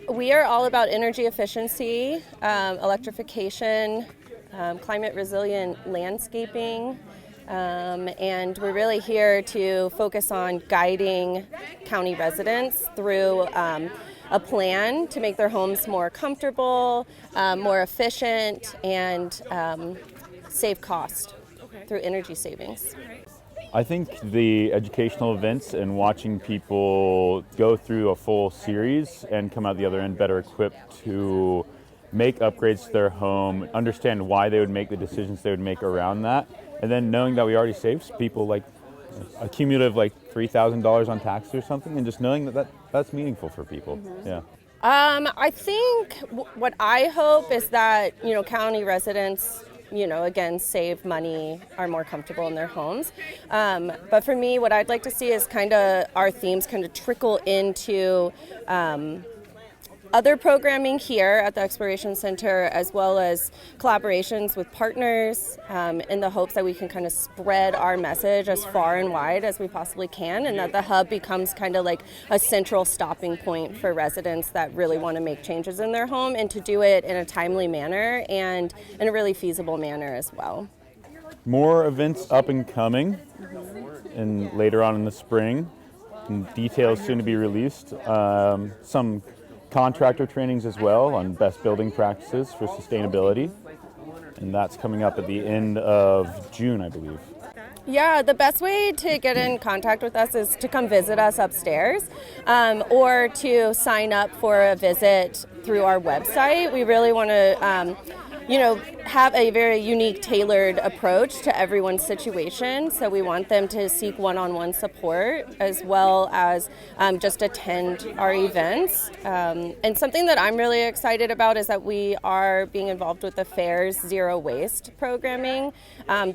We are all about energy efficiency, electrification, climate resilient landscaping, and we're really here to focus on guiding county residents through a plan to make their homes more comfortable, more efficient, and save cost through energy savings. I think the educational events and watching people go through a full series and come out the other end better equipped to make upgrades to their home, understand why they would make the decisions they would make around that, and then knowing that we already saved people like a cumulative like $3,000 on taxes or something, and just knowing that's meaningful for people. Mm-hmm. Yeah. I think what I hope is that, county residents, again, save money, are more comfortable in their homes. But for me, what I'd like to see is kind of our themes kind of trickle into other programming here at the Exploration Center, as well as collaborations with partners, in the hopes that we can kind of spread our message as far and wide as we possibly can, and that the hub becomes kind of like a central stopping point for residents that really want to make changes in their home, and to do it in a timely manner and in a really feasible manner as well. More events up and coming, and later on in the spring, and details soon to be released. Some contractor trainings as well on best building practices for sustainability, and that's coming up at the end of June, I believe. Yeah, the best way to get in contact with us is to come visit us upstairs, or to sign up for a visit through our website. We really want to have a very unique, tailored approach to everyone's situation. So we want them to seek one-on-one support, as well as just attend our events. And something that I'm really excited about is that we are being involved with the fair's zero waste programming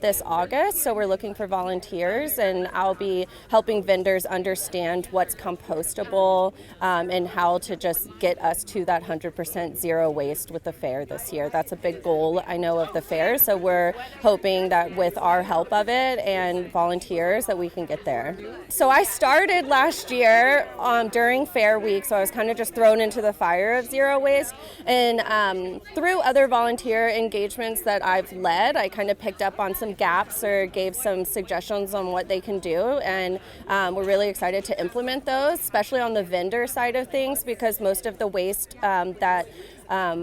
this August. So we're looking for volunteers, and I'll be helping vendors understand what's compostable, and how to just get us to that 100% zero waste with the fair this year. That's a big goal, I know, of the fair. So we're hoping that with our help of it and volunteers that we can get there. So I started last year during Fair Week, so I was kind of just thrown into the fire of zero waste. And through other volunteer engagements that I've led, I kind of picked up on some gaps or gave some suggestions on what they can do. And we're really excited to implement those, especially on the vendor side of things, because most of the waste that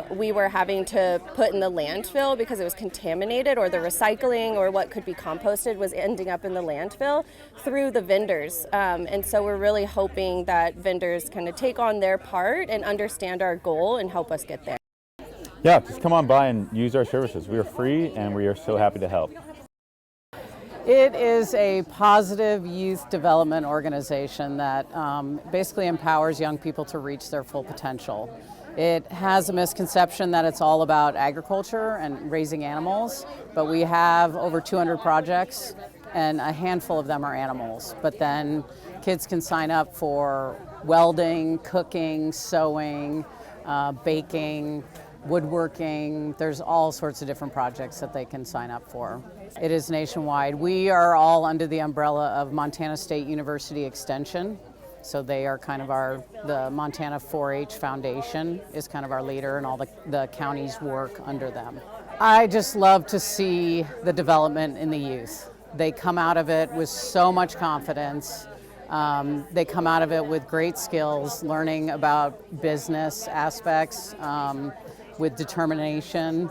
we were having to put in the landfill because it was contaminated, or the recycling or what could be composted was ending up in the landfill through the vendors. And so we're really hoping that vendors kind of take on their part and understand our goal and help us get there. Yeah, just come on by and use our services. We are free, and we are so happy to help. It is a positive youth development organization that basically empowers young people to reach their full potential. It has a misconception that it's all about agriculture and raising animals, but we have over 200 projects, and a handful of them are animals. But then kids can sign up for welding, cooking, sewing, baking, woodworking. There's all sorts of different projects that they can sign up for. It is nationwide. We are all under the umbrella of Montana State University Extension. So they are kind of the Montana 4-H Foundation is kind of our leader, and all the counties work under them. I just love to see the development in the youth. They come out of it with so much confidence. They come out of it with great skills, learning about business aspects, with determination.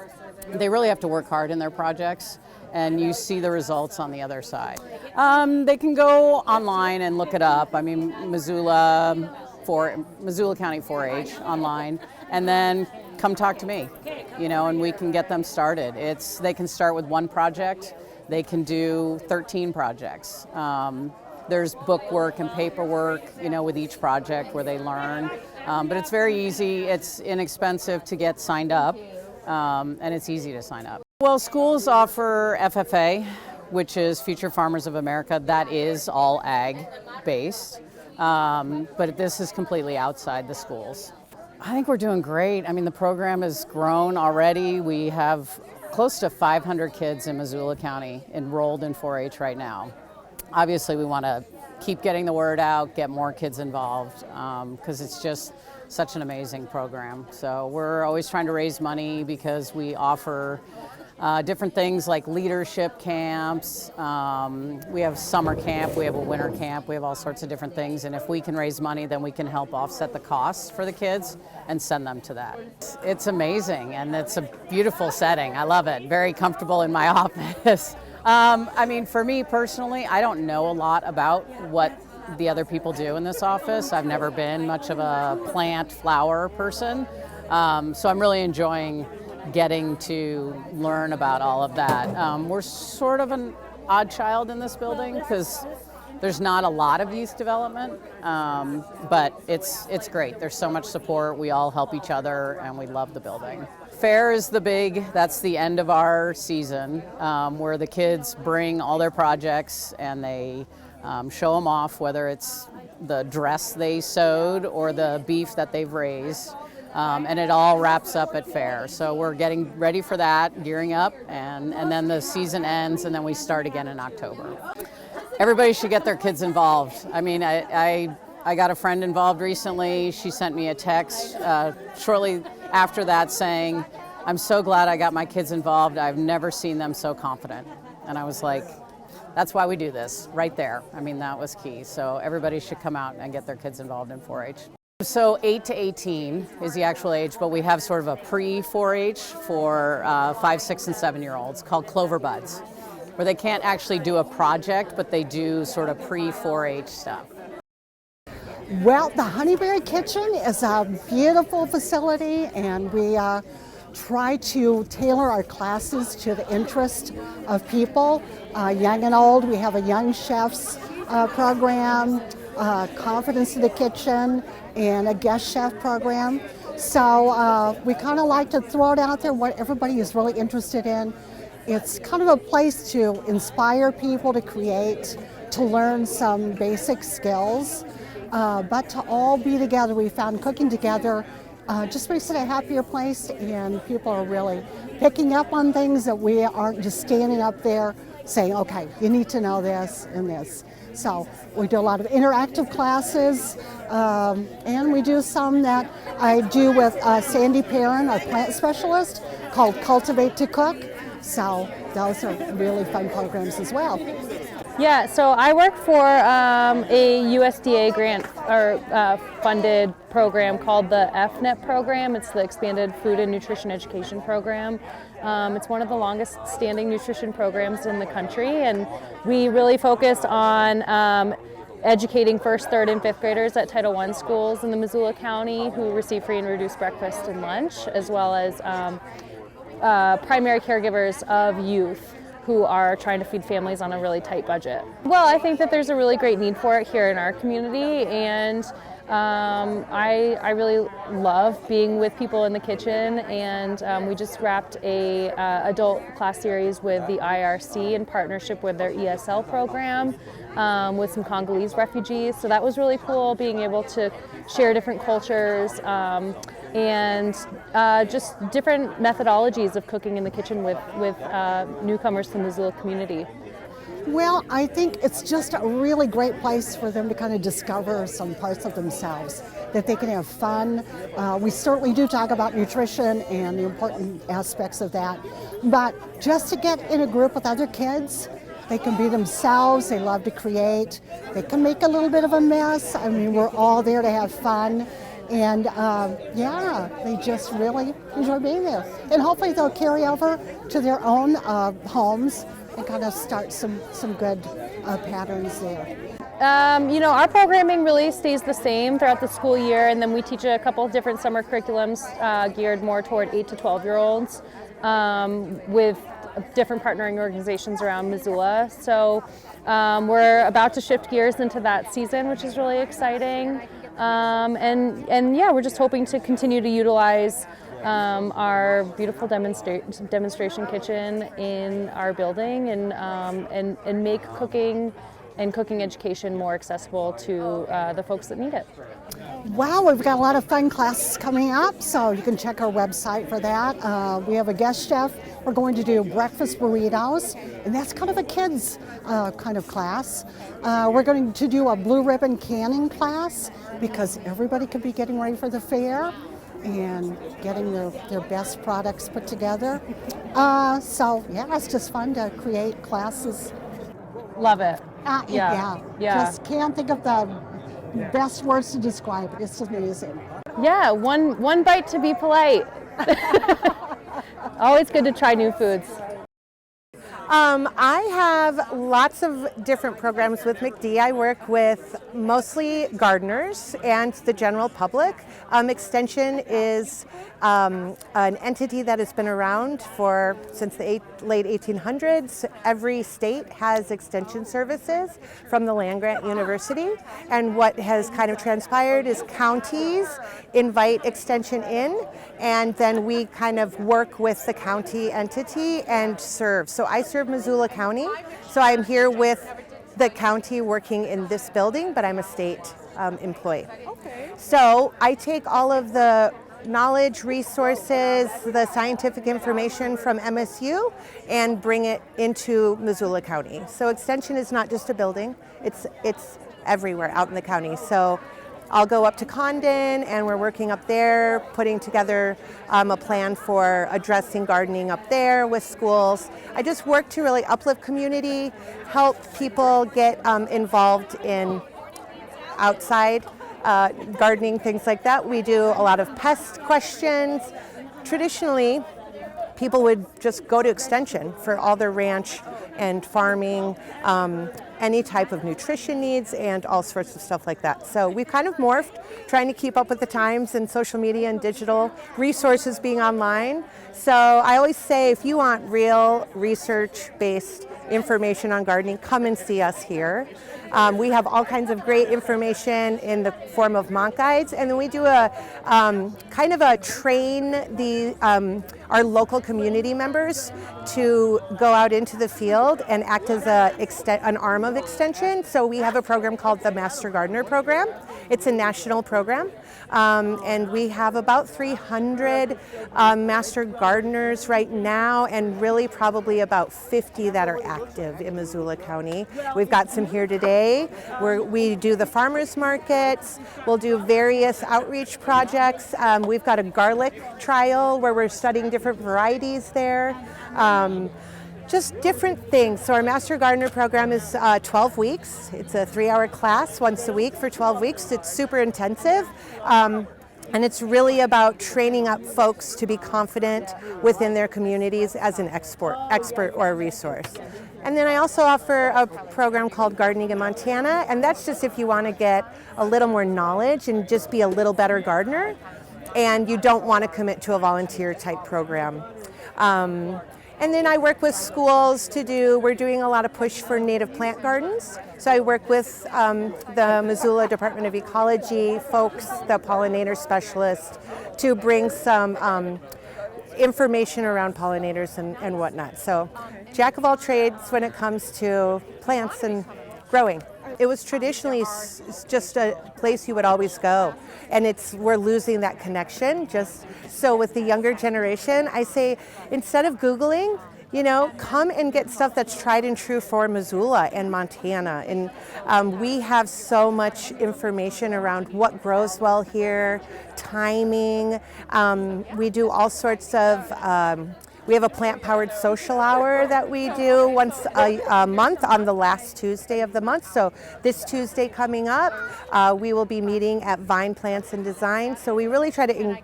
They really have to work hard in their projects, and you see the results on the other side. They can go online and look it up. I mean, Missoula County 4-H online, and then come talk to me, and we can get them started. They can start with one project. They can do 13 projects. There's bookwork and paperwork, with each project where they learn. But it's very easy. It's inexpensive to get signed up, and it's easy to sign up. Well, schools offer FFA, which is Future Farmers of America. That is all ag-based, but this is completely outside the schools. I think we're doing great. I mean, the program has grown already. We have close to 500 kids in Missoula County enrolled in 4-H right now. Obviously, we want to keep getting the word out, get more kids involved, because it's just such an amazing program. So we're always trying to raise money because we offer different things like leadership camps. We have summer camp, we have a winter camp, we have all sorts of different things. And if we can raise money, then we can help offset the costs for the kids and send them to that. It's amazing, and it's a beautiful setting. I love it. Very comfortable in my office. I mean, for me personally, I don't know a lot about what the other people do in this office. I've never been much of a plant flower person. So I'm really enjoying getting to learn about all of that. We're sort of an odd child in this building because there's not a lot of youth development, but it's great. There's so much support. We all help each other, and we love the building. Fair is that's the end of our season, where the kids bring all their projects and they show them off, whether it's the dress they sewed or the beef that they've raised. And it all wraps up at fair. So we're getting ready for that, gearing up, and then the season ends, and then we start again in October. Everybody should get their kids involved. I mean, I got a friend involved recently. She sent me a text shortly after that saying, "I'm so glad I got my kids involved. I've never seen them so confident." And I was like, that's why we do this, right there. I mean, that was key. So everybody should come out and get their kids involved in 4-H. So 8 to 18 is the actual age, but we have sort of a pre-4-H for 5, 6, and 7-year-olds called Clover Buds, where they can't actually do a project, but they do sort of pre-4-H stuff. Well, the Honeyberry Kitchen is a beautiful facility, and we try to tailor our classes to the interest of people, young and old. We have a young chefs program, confidence in the kitchen, and a guest chef program. So we kind of like to throw it out there what everybody is really interested in. It's kind of a place to inspire people to create, to learn some basic skills, but to all be together. We found cooking together just makes it a happier place, and people are really picking up on things that we aren't just standing up there saying, okay, you need to know this and this. So we do a lot of interactive classes, and we do some that I do with Sandy Perrin, our plant specialist, called Cultivate to Cook. So those are really fun programs as well. Yeah, so I work for a USDA grant or funded program called the FNEP program. It's the Expanded Food and Nutrition Education Program. It's one of the longest standing nutrition programs in the country, and we really focus on educating first, third, and fifth graders at Title I schools in the Missoula County who receive free and reduced breakfast and lunch, as well as primary caregivers of youth who are trying to feed families on a really tight budget. Well, I think that there's a really great need for it here in our community, and I really love being with people in the kitchen, and we just wrapped a adult class series with the IRC in partnership with their ESL program with some Congolese refugees. So that was really cool, being able to share different cultures and just different methodologies of cooking in the kitchen with newcomers to the Missoula community. Well, I think it's just a really great place for them to kind of discover some parts of themselves, that they can have fun. We certainly do talk about nutrition and the important aspects of that, but just to get in a group with other kids, they can be themselves, they love to create, they can make a little bit of a mess. I mean, we're all there to have fun. And yeah, they just really enjoy being there. And hopefully they'll carry over to their own homes and kind of start some good patterns there. You know, our programming really stays the same throughout the school year, and then we teach a couple of different summer curriculums geared more toward 8 to 12-year-olds with different partnering organizations around Missoula. So we're about to shift gears into that season, which is really exciting. And yeah, we're just hoping to continue to utilize our beautiful demonstration kitchen in our building, and make cooking and cooking education more accessible to the folks that need it. Wow, we've got a lot of fun classes coming up, so you can check our website for that. We have a guest chef. We're going to do breakfast burritos, and that's kind of a kids kind of class. We're going to do a blue ribbon canning class because everybody could be getting ready for the fair and getting their best products put together. So yeah, it's just fun to create classes. Love it. Yeah. Yeah. Just can't think of the best words to describe it. It's just amazing. Yeah, one bite to be polite. Always good to try new foods. I have lots of different programs with McD. I work with mostly gardeners and the general public. Extension is an entity that has been around since the late 1800s. Every state has extension services from the land-grant university, and what has kind of transpired is counties invite extension in, and then we kind of work with the county entity and serve. So I serve Missoula County, so I'm here with the county working in this building, but I'm a state employee. Okay. So I take all of the knowledge, resources, the scientific information from MSU and bring it into Missoula County. So extension is not just a building, it's everywhere out in the county. So I'll go up to Condon, and we're working up there, putting together a plan for addressing gardening up there with schools. I just work to really uplift community, help people get involved in outside gardening, things like that. We do a lot of pest questions. Traditionally, people would just go to extension for all their ranch and farming, any type of nutrition needs, and all sorts of stuff like that. So we've kind of morphed, trying to keep up with the times and social media and digital resources being online. So I always say, if you want real research-based information on gardening, come and see us here. We have all kinds of great information in the form of monk guides, and then we do a kind of a train our local community members to go out into the field and act as an arm of extension. So we have a program called the Master Gardener Program. It's a national program, and we have about 300 master gardeners right now, and really probably about 50 that are active in Missoula County. We've got some here today. We do the farmers markets. We'll do various outreach projects. We've got a garlic trial where we're studying different varieties there. Just different things. So our Master Gardener program is 12 weeks. It's a 3-hour class once a week for 12 weeks. It's super intensive. And it's really about training up folks to be confident within their communities as an expert or a resource. And then I also offer a program called Gardening in Montana, and that's just if you want to get a little more knowledge and just be a little better gardener, and you don't want to commit to a volunteer type program. And then I work with schools we're doing a lot of push for native plant gardens. So I work with the Missoula Department of Ecology folks, the pollinator specialists, to bring some information around pollinators and whatnot. So jack of all trades when it comes to plants and growing. It was traditionally just a place you would always go, and we're losing that connection. Just so with the younger generation, I say, instead of Googling, come and get stuff that's tried and true for Missoula and Montana. And we have so much information around what grows well here, timing. We do all sorts of we have a plant-powered social hour that we do once a month on the last Tuesday of the month. So this Tuesday coming up, we will be meeting at Vine Plants and Design. So we really try to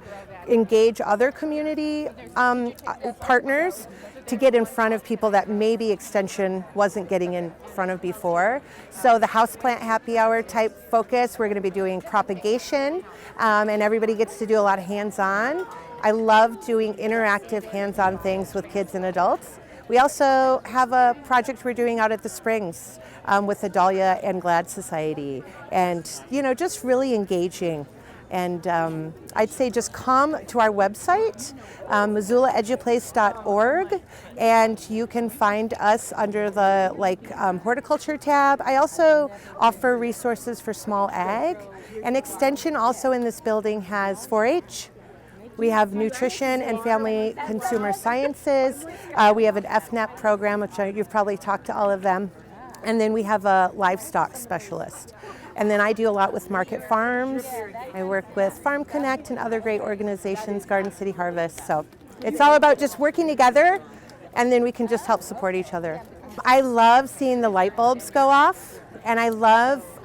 engage other community partners to get in front of people that maybe Extension wasn't getting in front of before. So the houseplant happy hour type focus, we're going to be doing propagation, and everybody gets to do a lot of hands-on. I love doing interactive hands-on things with kids and adults. We also have a project we're doing out at the Springs with the Dahlia and Glad Society, and just really engaging And I'd say just come to our website, missoulaeduplace.org, and you can find us under the horticulture tab. I also offer resources for small ag, and Extension also in this building has 4-H. We have nutrition and family consumer sciences. We have an FNEP program, which you've probably talked to all of them. And then we have a livestock specialist. And then I do a lot with market farms. I work with Farm Connect and other great organizations, Garden City Harvest. So it's all about just working together, and then we can just help support each other. I love seeing the light bulbs go off. And I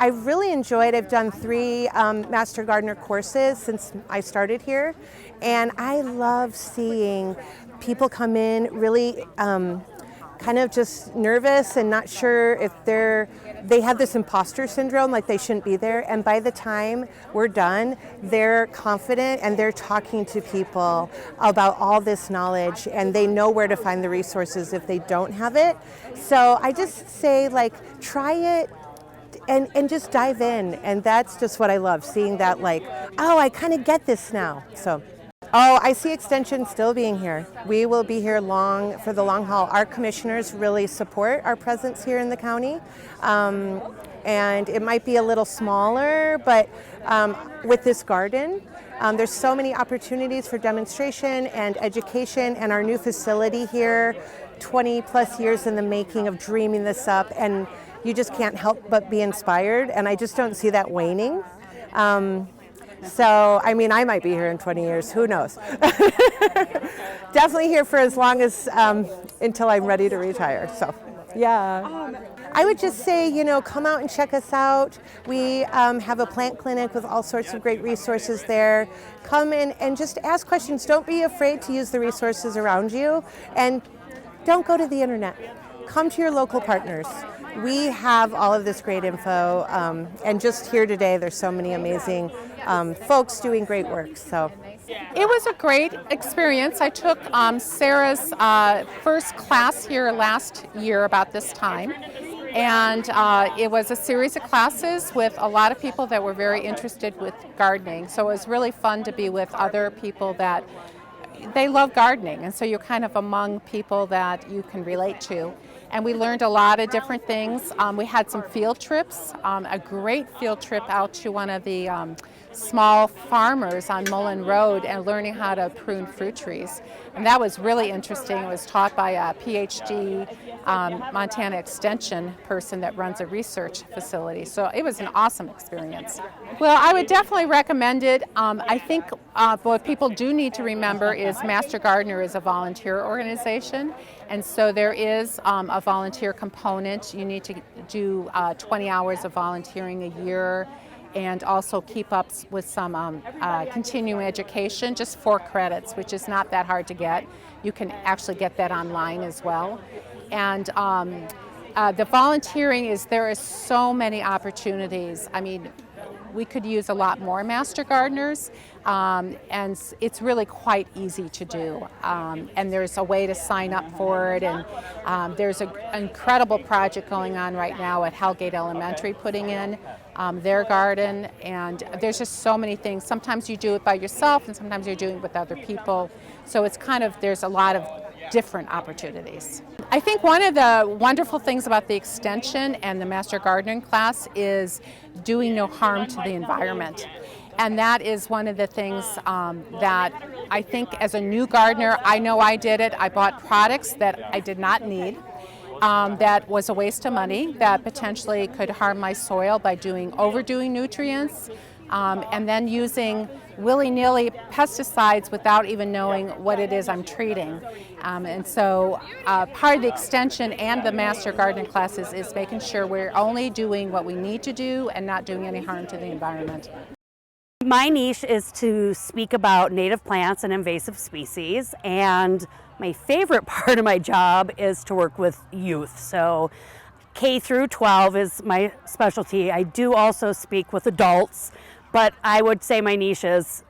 really enjoyed, I've done 3 Master Gardener courses since I started here. And I love seeing people come in really kind of just nervous and not sure if they have this imposter syndrome, like they shouldn't be there. And by the time we're done, they're confident and they're talking to people about all this knowledge, and they know where to find the resources if they don't have it. So I just say, try it. And just dive in, and that's just what I love, seeing that oh, I kind of get this now. So, I see Extension still being here. We will be here for the long haul. Our commissioners really support our presence here in the county, and it might be a little smaller, but with this garden, there's so many opportunities for demonstration and education, and our new facility here, 20 plus years in the making of dreaming this up, and you just can't help but be inspired, and I just don't see that waning. So, I mean, I might be here in 20 years, who knows? Definitely here for as long as, until I'm ready to retire, so, yeah. I would just say, come out and check us out. We have a plant clinic with all sorts of great resources there. Come in and just ask questions. Don't be afraid to use the resources around you, and don't go to the internet. Come to your local partners. We have all of this great info, and just here today, there's so many amazing folks doing great work. So, it was a great experience. I took Sarah's first class here last year about this time, and it was a series of classes with a lot of people that were very interested with gardening. So it was really fun to be with other people that they love gardening, and so you're kind of among people that you can relate to. And we learned a lot of different things. We had some field trips, a great field trip out to one of the small farmers on Mullen Road and learning how to prune fruit trees. And that was really interesting. It was taught by a PhD Montana Extension person that runs a research facility. So it was an awesome experience. Well, I would definitely recommend it. I think what people do need to remember is Master Gardener is a volunteer organization. And so there is a volunteer component. You need to do 20 hours of volunteering a year, and also keep up with some continuing education, just 4 credits, which is not that hard to get. You can actually get that online as well. And the volunteering there is so many opportunities. I mean, we could use a lot more Master Gardeners, and it's really quite easy to do. And there's a way to sign up for it, and there's an incredible project going on right now at Hellgate Elementary putting in their garden, and there's just so many things. Sometimes you do it by yourself, and sometimes you're doing it with other people. So it's there's a lot of different opportunities. I think one of the wonderful things about the extension and the Master Gardening class is doing no harm to the environment. And that is one of the things that I think as a new gardener, I know I did it. I bought products that I did not need. That was a waste of money, that potentially could harm my soil by overdoing nutrients, and then using willy-nilly pesticides without even knowing what it is I'm treating. And so part of the extension and the Master Gardening classes is making sure we're only doing what we need to do and not doing any harm to the environment. My niche is to speak about native plants and invasive species, and my favorite part of my job is to work with youth. So K through 12 is my specialty. I do also speak with adults, but I would say my niche is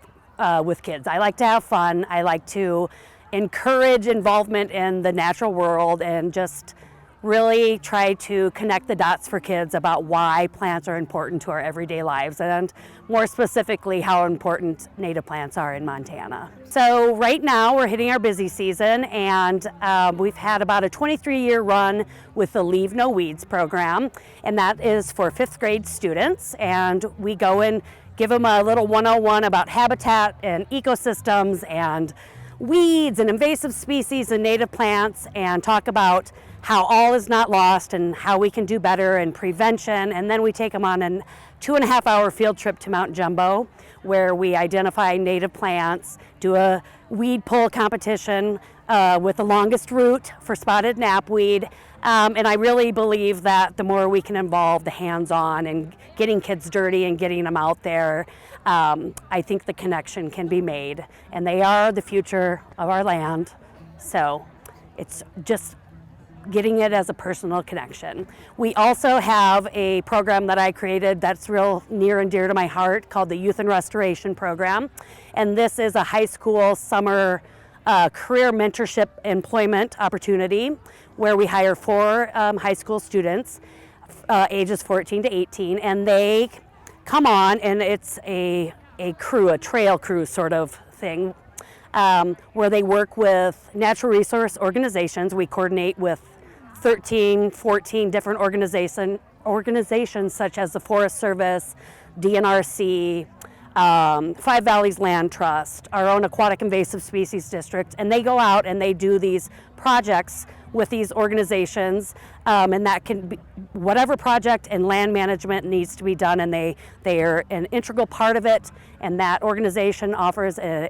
with kids. I like to have fun. I like to encourage involvement in the natural world and just really try to connect the dots for kids about why plants are important to our everyday lives, and more specifically how important native plants are in Montana. So right now we're hitting our busy season, and we've had about a 23-year run with the Leave No Weeds program, and that is for 5th grade students, and we go and give them a little 101 about habitat and ecosystems and weeds and invasive species and native plants, and talk about how all is not lost and how we can do better in prevention. And then we take them on a 2.5-hour field trip to Mount Jumbo, where we identify native plants, do a weed pull competition with the longest route for spotted knapweed. And I really believe that the more we can involve the hands-on and getting kids dirty and getting them out there, I think the connection can be made. And they are the future of our land. So it's just getting it as a personal connection. We also have a program that I created that's real near and dear to my heart called the Youth and Restoration Program. And this is a high school summer career mentorship employment opportunity where we hire 4 high school students ages 14 to 18, and they come on, and it's a crew, a trail crew sort of thing, where they work with natural resource organizations. We coordinate with 13, 14 different organizations such as the Forest Service, DNRC, Five Valleys Land Trust, our own Aquatic Invasive Species District, and they go out and they do these projects with these organizations, and that can be whatever project and land management needs to be done, and they are an integral part of it, and that organization offers an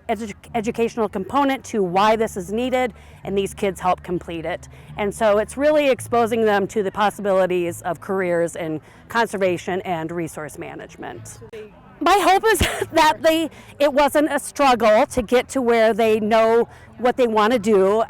educational component to why this is needed, and these kids help complete it. And so it's really exposing them to the possibilities of careers in conservation and resource management. My hope is that it wasn't a struggle to get to where they know what they want to do,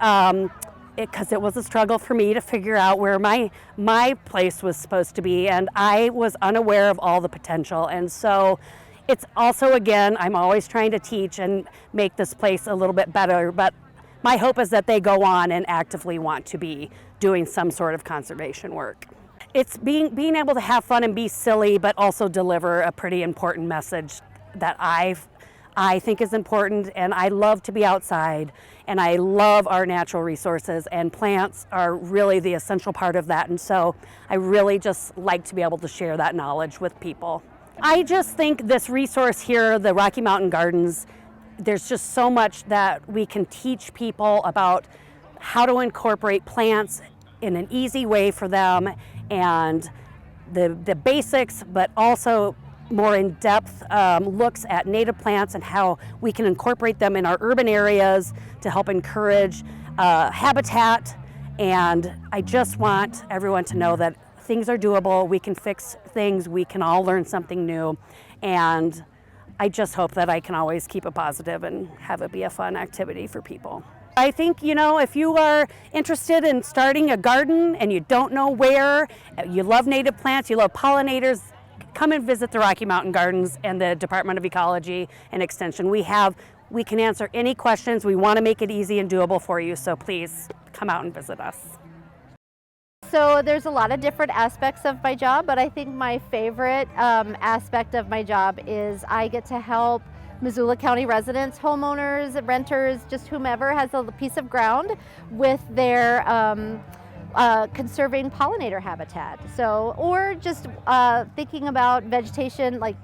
because it was a struggle for me to figure out where my place was supposed to be, and I was unaware of all the potential. And so it's also, again, I'm always trying to teach and make this place a little bit better, but my hope is that they go on and actively want to be doing some sort of conservation work. It's being able to have fun and be silly, but also deliver a pretty important message that I think is important. And I love to be outside, and I love our natural resources, and plants are really the essential part of that. And so I really just like to be able to share that knowledge with people. I just think this resource here, the Rocky Mountain Gardens, there's just so much that we can teach people about how to incorporate plants in an easy way for them, and the basics, but also more in-depth looks at native plants and how we can incorporate them in our urban areas to help encourage habitat. And I just want everyone to know that things are doable, we can fix things, we can all learn something new, and I just hope that I can always keep it positive and have it be a fun activity for people. I think, if you are interested in starting a garden and you don't know where, you love native plants, you love pollinators, come and visit the Rocky Mountain Gardens and the Department of Ecology and Extension. We can answer any questions. We want to make it easy and doable for you, so please come out and visit us. So there's a lot of different aspects of my job, but I think my favorite aspect of my job is I get to help Missoula County residents, homeowners, renters, just whomever has a piece of ground with their conserving pollinator habitat. So, or just thinking about vegetation, like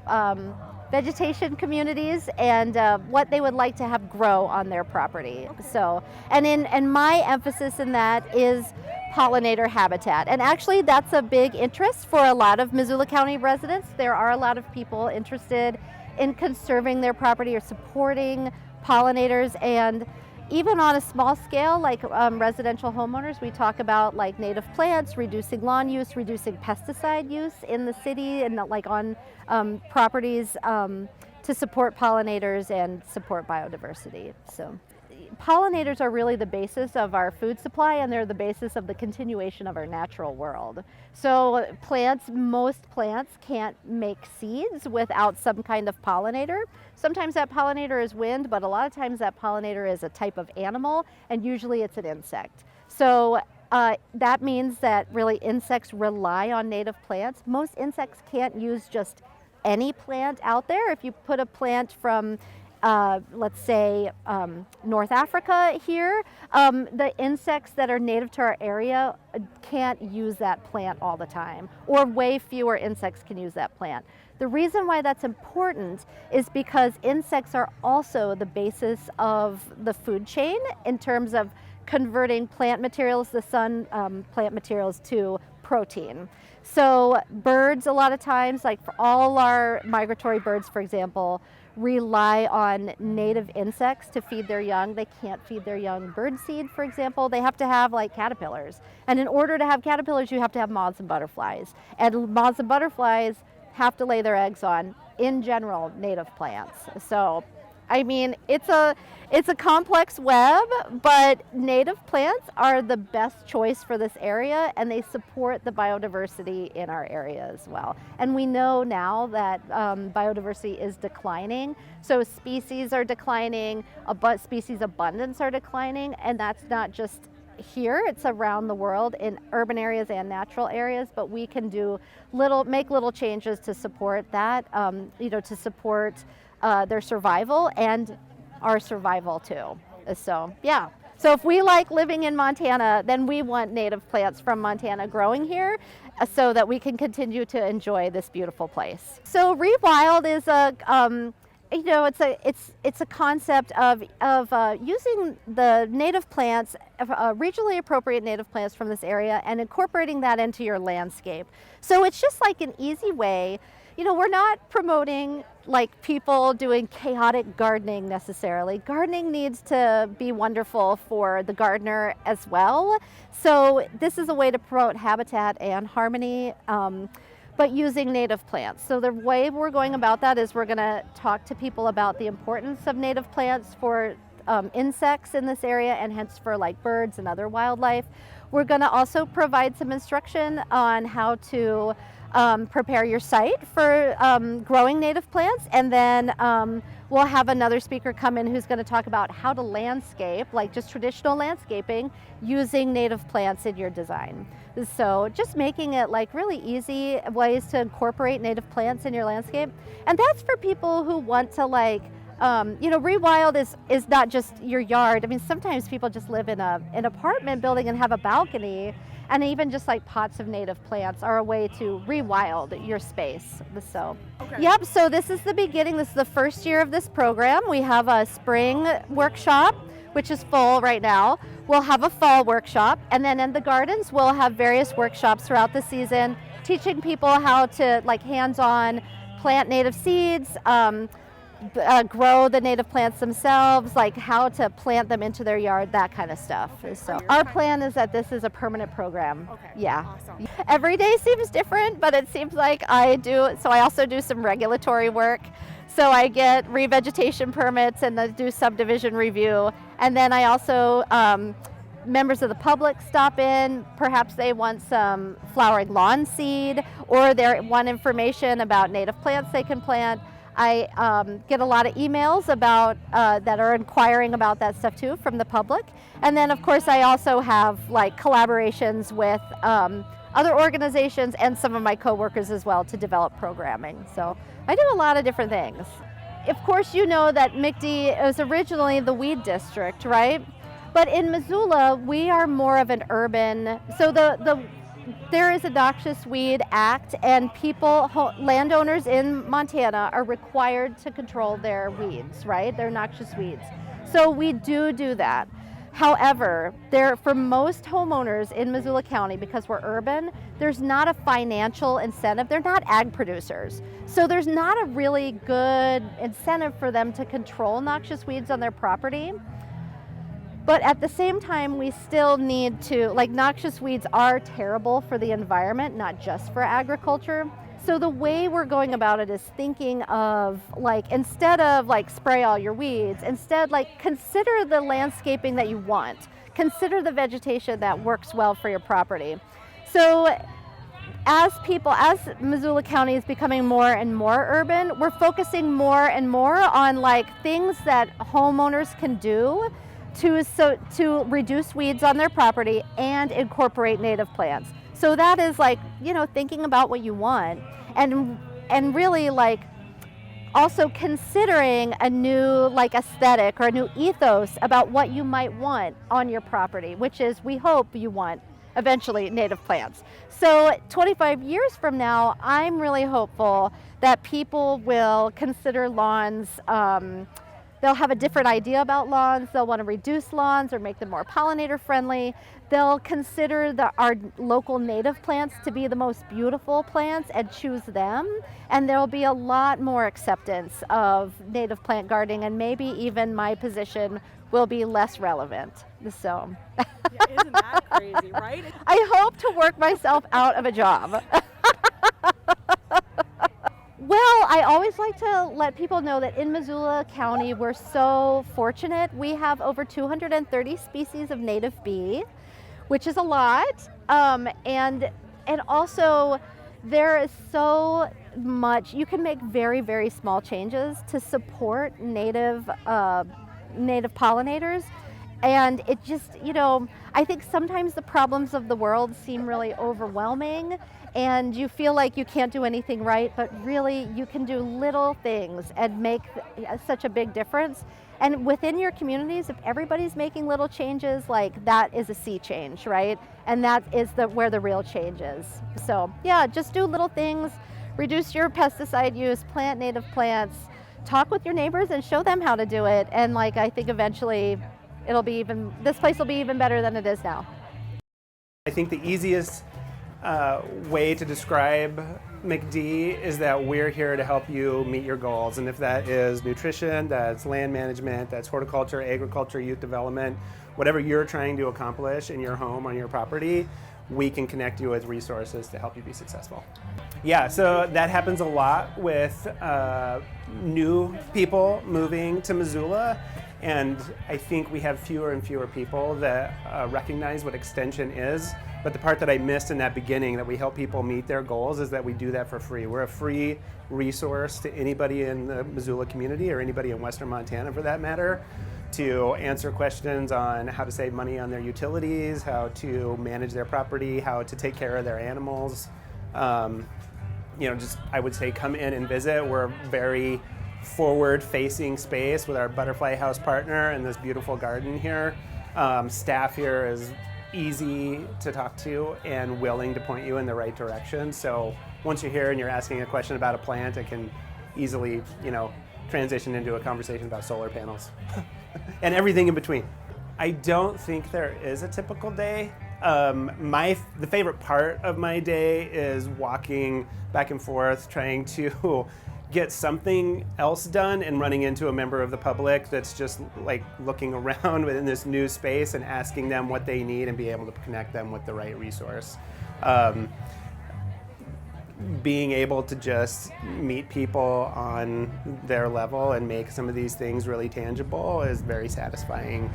vegetation communities, and what they would like to have grow on their property. So, and my emphasis in that is pollinator habitat. And actually that's a big interest for a lot of Missoula County residents. There are a lot of people interested in conserving their property or supporting pollinators, and even on a small scale, like residential homeowners, we talk about like native plants, reducing lawn use, reducing pesticide use in the city, and like on properties to support pollinators and support biodiversity. So pollinators are really the basis of our food supply, and they're the basis of the continuation of our natural world. So most plants can't make seeds without some kind of pollinator. Sometimes that pollinator is wind, but a lot of times that pollinator is a type of animal, and usually it's an insect. So that means that really insects rely on native plants. Most insects can't use just any plant out there. If you put a plant from let's say North Africa here, the insects that are native to our area can't use that plant all the time, or way fewer insects can use that plant. The reason why that's important is because insects are also the basis of the food chain in terms of converting plant materials, the sun plant materials, to protein. So birds, a lot of times, like for all our migratory birds, for example, rely on native insects to feed their young. They can't feed their young bird seed, for example. They have to have like caterpillars. And in order to have caterpillars, you have to have moths and butterflies. And moths and butterflies have to lay their eggs on, in general, native plants. So, I mean, it's a complex web, but native plants are the best choice for this area, and they support the biodiversity in our area as well. And we know now that biodiversity is declining, so species are declining, species abundance are declining, and that's not just here, it's around the world in urban areas and natural areas, but we can make little changes to support that, to support their survival and our survival too. So yeah, so if we like living in Montana, then we want native plants from Montana growing here so that we can continue to enjoy this beautiful place. So ReWild is it's a concept of using the native plants, regionally appropriate native plants from this area, and incorporating that into your landscape. So it's just like an easy way. We're not promoting like people doing chaotic gardening necessarily. Gardening needs to be wonderful for the gardener as well. So this is a way to promote habitat and harmony, but using native plants. So the way we're going about that is we're going to talk to people about the importance of native plants for insects in this area, and hence for like birds and other wildlife. We're going to also provide some instruction on how to prepare your site for growing native plants, and then we'll have another speaker come in who's going to talk about how to landscape, like just traditional landscaping, using native plants in your design. So just making it like really easy ways to incorporate native plants in your landscape. And that's for people who want to like, ReWild is not just your yard. I mean, sometimes people just live in an apartment building and have a balcony, and even just like pots of native plants are a way to rewild your space. So, Yep, so this is the beginning. This is the first year of this program. We have a spring workshop, which is full right now. We'll have a fall workshop, and then in the gardens, we'll have various workshops throughout the season, teaching people how to like hands-on plant native seeds, grow the native plants themselves, like how to plant them into their yard, that kind of stuff. So our plan is that this is a permanent program. Okay. Yeah. Awesome. Every day seems different, but it seems like I also do some regulatory work. So I get revegetation permits and then do subdivision review. And then I also, members of the public stop in, perhaps they want some flowering lawn seed, or they want information about native plants they can plant. I get a lot of emails about that are inquiring about that stuff too from the public. And then of course I also have like collaborations with other organizations and some of my coworkers as well to develop programming. So I do a lot of different things. Of course you know that McD was originally the weed district, right? But in Missoula we are more of an urban, so there is a Noxious Weed Act, and landowners in Montana are required to control their weeds, right? Their noxious weeds. So we do that. However, for most homeowners in Missoula County, because we're urban, there's not a financial incentive. They're not ag producers. So there's not a really good incentive for them to control noxious weeds on their property. But at the same time, we still need to, like, noxious weeds are terrible for the environment, not just for agriculture. So the way we're going about it is thinking of, like, instead of like spray all your weeds, instead like consider the landscaping that you want. Consider the vegetation that works well for your property. So as Missoula County is becoming more and more urban, we're focusing more and more on like things that homeowners can do to reduce weeds on their property and incorporate native plants. So that is like, you know, thinking about what you want and really like also considering a new like aesthetic or a new ethos about what you might want on your property, which is we hope you want eventually native plants. So 25 years from now, I'm really hopeful that people will consider lawns, they'll have a different idea about lawns. They'll want to reduce lawns or make them more pollinator friendly. They'll consider our local native plants to be the most beautiful plants and choose them. And there'll be a lot more acceptance of native plant gardening, and maybe even my position will be less relevant. So. Yeah, isn't that crazy, right? I hope to work myself out of a job. Well, I always like to let people know that in Missoula County, we're so fortunate. We have over 230 species of native bee, which is a lot. And also there is so much, you can make very, very small changes to support native pollinators. And it just, you know, I think sometimes the problems of the world seem really overwhelming and you feel like you can't do anything right, but really you can do little things and make such a big difference. And within your communities, if everybody's making little changes, like that is a sea change, right? And that is where the real change is. So yeah, just do little things, reduce your pesticide use, plant native plants, talk with your neighbors and show them how to do it. And like, I think eventually this place will be even better than it is now. I think the easiest way to describe McD is that we're here to help you meet your goals. And if that is nutrition, that's land management, that's horticulture, agriculture, youth development, whatever you're trying to accomplish in your home, on your property, we can connect you with resources to help you be successful. Yeah, so that happens a lot with new people moving to Missoula. And I think we have fewer and fewer people that recognize what extension is. But the part that I missed in that beginning, that we help people meet their goals, is that we do that for free. We're a free resource to anybody in the Missoula community, or anybody in Western Montana for that matter, to answer questions on how to save money on their utilities, how to manage their property, how to take care of their animals. You know, just I would say come in and visit. We're a very forward-facing space with our butterfly house partner and this beautiful garden here. Staff here is easy to talk to and willing to point you in the right direction. So once you're here and you're asking a question about a plant, it can easily, you know, transition into a conversation about solar panels and everything in between. I don't think there is a typical day. The favorite part of my day is walking back and forth, trying to get something else done and running into a member of the public that's just like looking around within this new space and asking them what they need and be able to connect them with the right resource. Being able to just meet people on their level and make some of these things really tangible is very satisfying,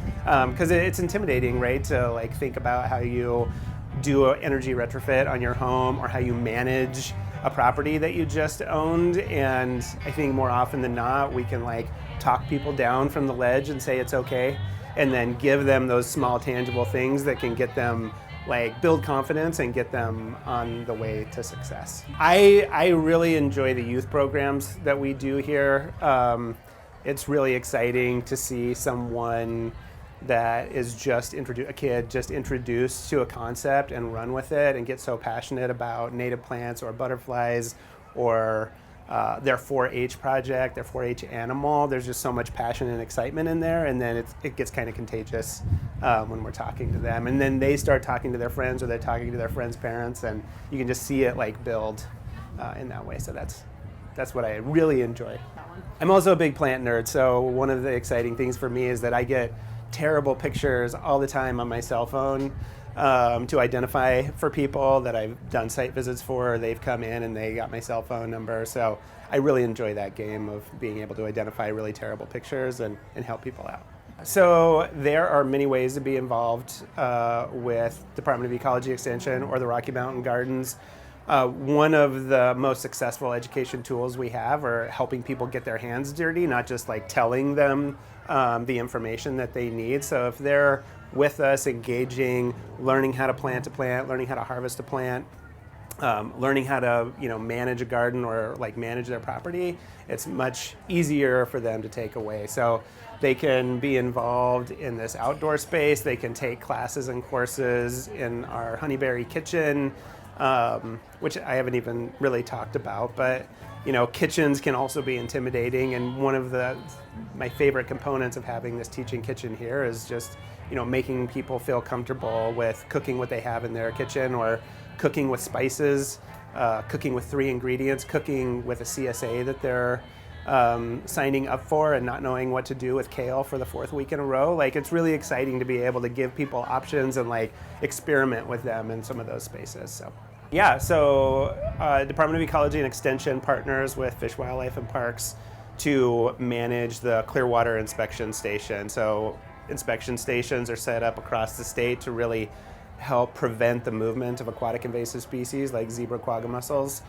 because it's intimidating, right, to like think about how you do an energy retrofit on your home or how you manage a property that you just owned. And I think more often than not, we can like talk people down from the ledge and say it's okay, and then give them those small tangible things that can get them like build confidence and get them on the way to success. I really enjoy the youth programs that we do here. It's really exciting to see someone that is a kid just introduced to a concept and run with it and get so passionate about native plants or butterflies or their 4-H project, their 4-H animal. There's just so much passion and excitement in there, and then it gets kind of contagious when we're talking to them. And then they start talking to their friends, or they're talking to their friends' parents, and you can just see it like build in that way. So that's what I really enjoy. I'm also a big plant nerd, so one of the exciting things for me is that I get terrible pictures all the time on my cell phone to identify for people that I've done site visits for. They've come in and they got my cell phone number. So I really enjoy that game of being able to identify really terrible pictures and help people out. So there are many ways to be involved with Department of Ecology Extension or the Rocky Mountain Gardens. One of the most successful education tools we have are helping people get their hands dirty, not just like telling them the information that they need. So if they're with us, engaging, learning how to plant a plant, learning how to harvest a plant, learning how to manage a garden or like manage their property, it's much easier for them to take away. So they can be involved in this outdoor space. They can take classes and courses in our honeyberry kitchen, which I haven't even really talked about, but kitchens can also be intimidating, and one of my favorite components of having this teaching kitchen here is just making people feel comfortable with cooking what they have in their kitchen, or cooking with spices, cooking with 3 ingredients, cooking with a CSA that they're signing up for, and not knowing what to do with kale for the 4th week in a row. Like, it's really exciting to be able to give people options and like experiment with them in some of those spaces. So yeah, so Department of Ecology and Extension partners with Fish, Wildlife, and Parks to manage the Clearwater inspection station. So inspection stations are set up across the state to really help prevent the movement of aquatic invasive species like zebra quagga mussels.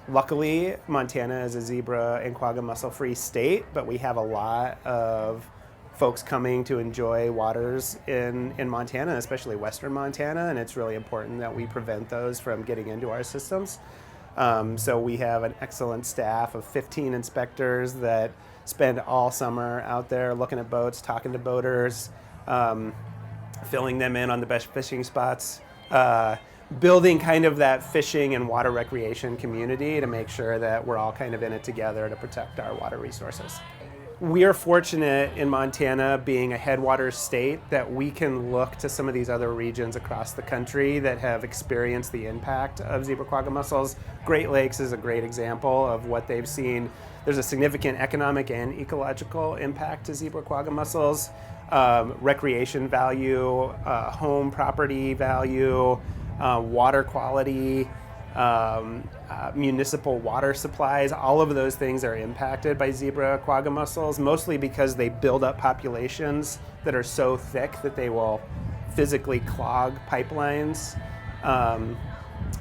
Luckily, Montana is a zebra and quagga mussel-free state, but we have a lot of folks coming to enjoy waters in Montana, especially western Montana, and it's really important that we prevent those from getting into our systems. So we have an excellent staff of 15 inspectors that spend all summer out there looking at boats, talking to boaters, filling them in on the best fishing spots, building kind of that fishing and water recreation community to make sure that we're all kind of in it together to protect our water resources. We are fortunate in Montana, being a headwaters state, that we can look to some of these other regions across the country that have experienced the impact of zebra quagga mussels. Great Lakes is a great example of what they've seen. There's a significant economic and ecological impact to zebra quagga mussels. Recreation value, home property value, water quality, municipal water supplies, all of those things are impacted by zebra quagga mussels, mostly because they build up populations that are so thick that they will physically clog pipelines,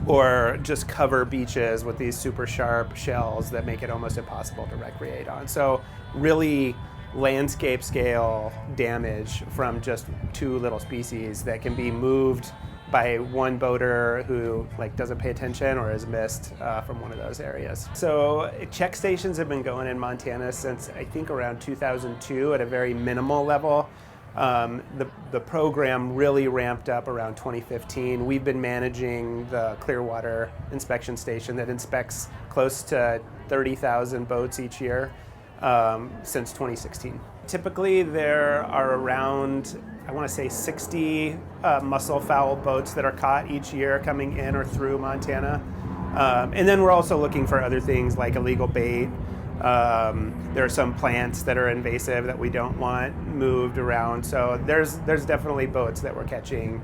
or just cover beaches with these super sharp shells that make it almost impossible to recreate on. So really landscape scale damage from just 2 little species that can be moved by one boater who doesn't pay attention or is missed from one of those areas. So check stations have been going in Montana since I think around 2002 at a very minimal level. The program really ramped up around 2015. We've been managing the Clearwater inspection station that inspects close to 30,000 boats each year since 2016. Typically there are around, I want to say 60 mussel-fowl boats that are caught each year coming in or through Montana. And then we're also looking for other things like illegal bait. There are some plants that are invasive that we don't want moved around. So there's definitely boats that we're catching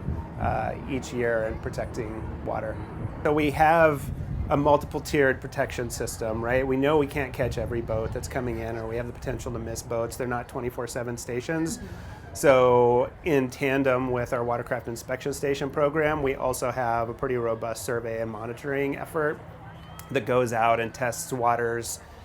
each year and protecting water. So we have a multiple tiered protection system, right? We know we can't catch every boat that's coming in, or we have the potential to miss boats. They're not 24/7 stations. So in tandem with our watercraft inspection station program, we also have a pretty robust survey and monitoring effort that goes out and tests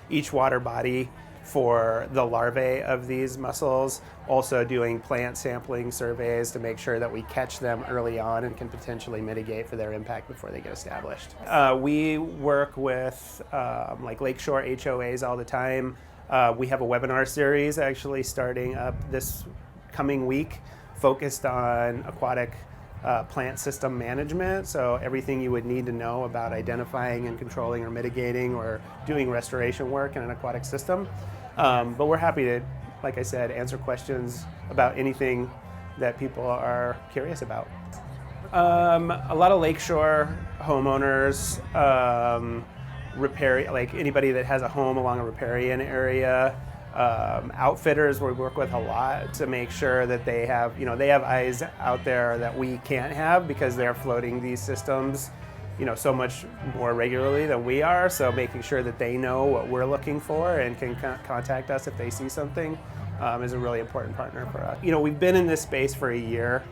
each water body for the larvae of these mussels, also doing plant sampling surveys to make sure that we catch them early on and can potentially mitigate for their impact before they get established. We work with Lakeshore HOAs all the time. We have a webinar series actually starting up this coming week focused on aquatic plant system management, so everything you would need to know about identifying and controlling or mitigating or doing restoration work in an aquatic system. But we're happy to, like I said, answer questions about anything that people are curious about. A lot of lakeshore homeowners, anybody that has a home along a riparian area, outfitters we work with a lot to make sure that they have eyes out there that we can't have because they're floating these systems so much more regularly than we are. So making sure that they know what we're looking for and can contact us if they see something is a really important partner for us. We've been in this space for a year.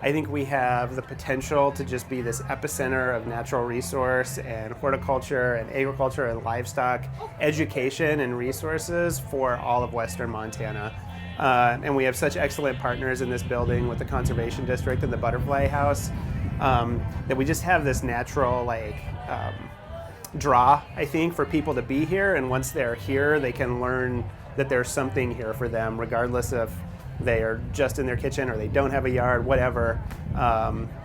I think we have the potential to just be this epicenter of natural resource and horticulture and agriculture and livestock education and resources for all of Western Montana. And we have such excellent partners in this building with the Conservation District and the Butterfly House that we just have this natural draw, I think, for people to be here. And once they're here, they can learn that there's something here for them, regardless if they are just in their kitchen or they don't have a yard, whatever.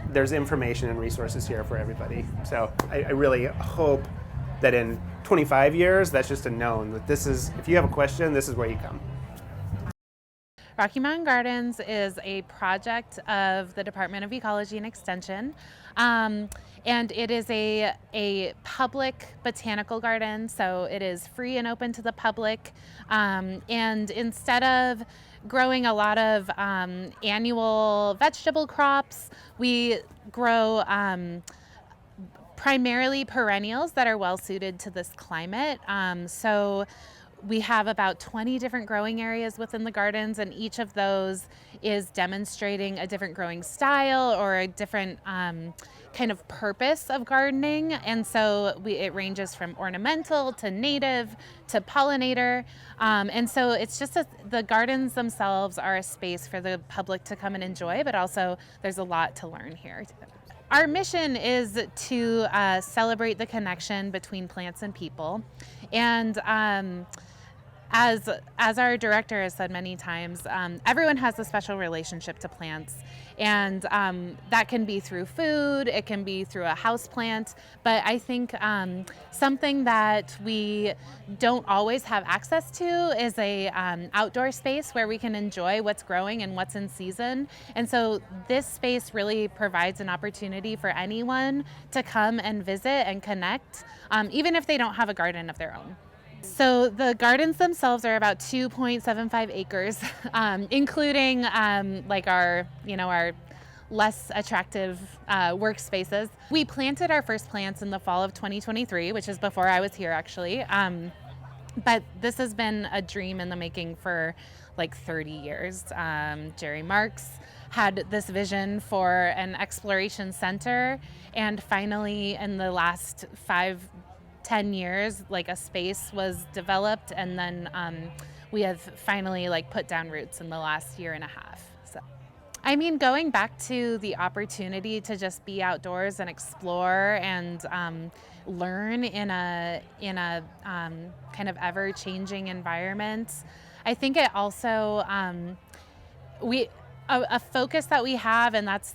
There's information and resources here for everybody. So I really hope that in 25 years, that's just a known, that this is, if you have a question, this is where you come. Rocky Mountain Gardens is a project of the Department of Ecology and Extension. And it is a public botanical garden, so it is free and open to the public. And instead of growing a lot of annual vegetable crops, we grow primarily perennials that are well suited to this climate. So we have about 20 different growing areas within the gardens, and each of those is demonstrating a different growing style or a different kind of purpose of gardening. And so it ranges from ornamental to native to pollinator. And so it's just the gardens themselves are a space for the public to come and enjoy, but also there's a lot to learn here. Our mission is to celebrate the connection between plants and people. And as our director has said many times, everyone has a special relationship to plants. And that can be through food, it can be through a house plant, but I think something that we don't always have access to is a outdoor space where we can enjoy what's growing and what's in season. And so this space really provides an opportunity for anyone to come and visit and connect, even if they don't have a garden of their own. So the gardens themselves are about 2.75 acres, including like our less attractive workspaces. We planted our first plants in the fall of 2023, which is before I was here actually. But this has been a dream in the making for like 30 years. Jerry Marks had this vision for an exploration center, and finally in the last 5-10 years, like a space was developed, and then we have finally put down roots in the last year and a half. So, I mean, going back to the opportunity to just be outdoors and explore and learn in a kind of ever-changing environment, I think it also a focus that we have, and that's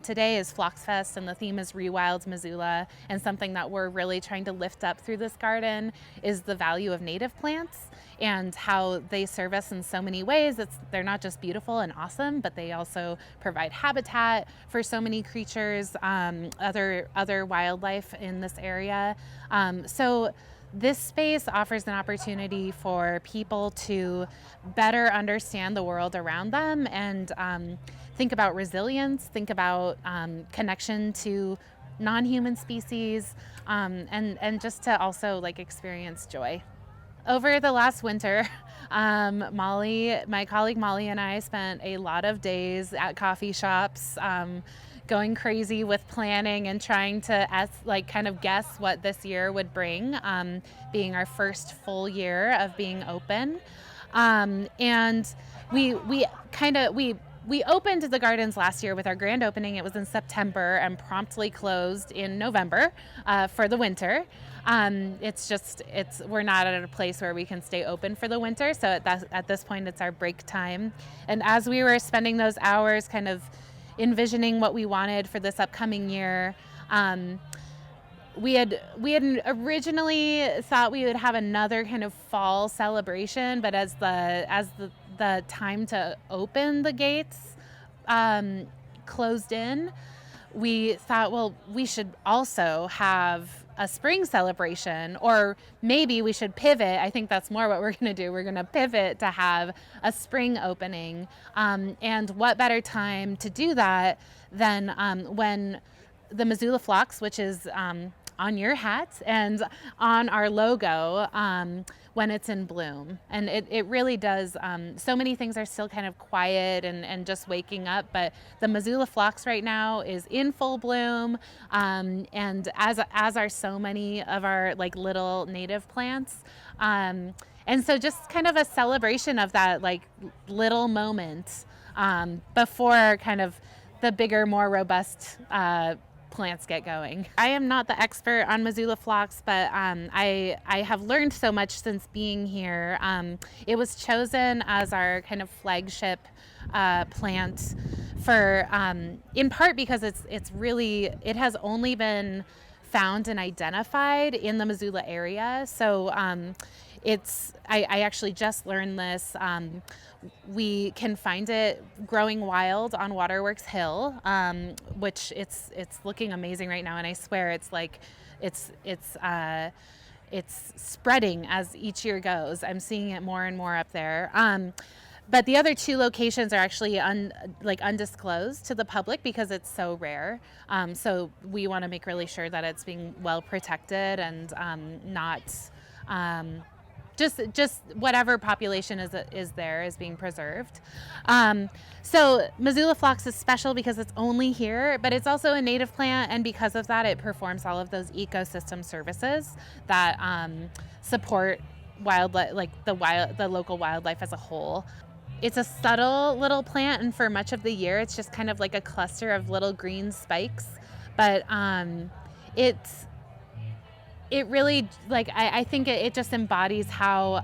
today is Phlox Fest, and the theme is ReWild Missoula, and something that we're really trying to lift up through this garden is the value of native plants and how they serve us in so many ways. They're not just beautiful and awesome, but they also provide habitat for so many creatures, other wildlife in this area. So this space offers an opportunity for people to better understand the world around them and think about resilience, think about connection to non-human species, and just to also experience joy. Over the last winter, my colleague Molly and I spent a lot of days at coffee shops, going crazy with planning and trying to kind of guess what this year would bring, being our first full year of being open. And we opened the gardens last year with our grand opening. It was in September and promptly closed in November for the winter. We're not at a place where we can stay open for the winter. So at this point, it's our break time. And as we were spending those hours kind of envisioning what we wanted for this upcoming year, we had originally thought we would have another kind of fall celebration, but as the time to open the gates closed in, we thought, well, we should also have a spring celebration, or maybe we should pivot. I think that's more what we're going to do. We're going to pivot to have a spring opening. And what better time to do that than when the Missoula Phlox, which is on your hat and on our logo when it's in bloom. And it really does. So many things are still kind of quiet and just waking up, but the Missoula Phlox right now is in full bloom, and as are so many of our like little native plants. And so just kind of a celebration of that like little moment before kind of the bigger, more robust plants get going. I am not the expert on Missoula Phlox, but I have learned so much since being here. It was chosen as our kind of flagship plant for, in part because it has only been found and identified in the Missoula area. So I actually just learned this. We can find it growing wild on Waterworks Hill, which it's looking amazing right now. And I swear it's spreading as each year goes. I'm seeing it more and more up there. But the other two locations are actually undisclosed to the public because it's so rare. So we want to make really sure that it's being well protected and not just whatever population is there is being preserved. So Missoula Phlox is special because it's only here, but it's also a native plant, and because of that, it performs all of those ecosystem services that support wildlife, like the local wildlife as a whole. It's a subtle little plant, and for much of the year, it's just kind of like a cluster of little green spikes. But it really, like, I think it just embodies how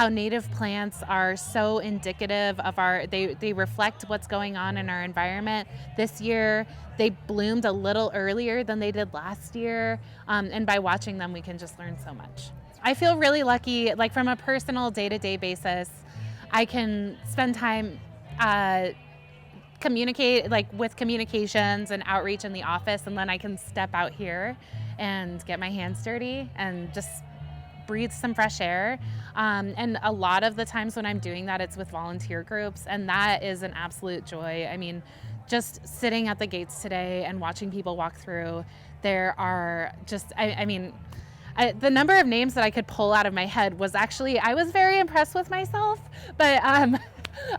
native plants are so indicative of they reflect what's going on in our environment. This year, they bloomed a little earlier than they did last year. And by watching them, we can just learn so much. I feel really lucky, like from a personal day-to-day basis, I can spend time communicate with communications and outreach in the office, and then I can step out here and get my hands dirty and just breathe some fresh air. And a lot of the times when I'm doing that, it's with volunteer groups, and that is an absolute joy. I mean, just sitting at the gates today and watching people walk through, there are just, the number of names that I could pull out of my head was actually, I was very impressed with myself, but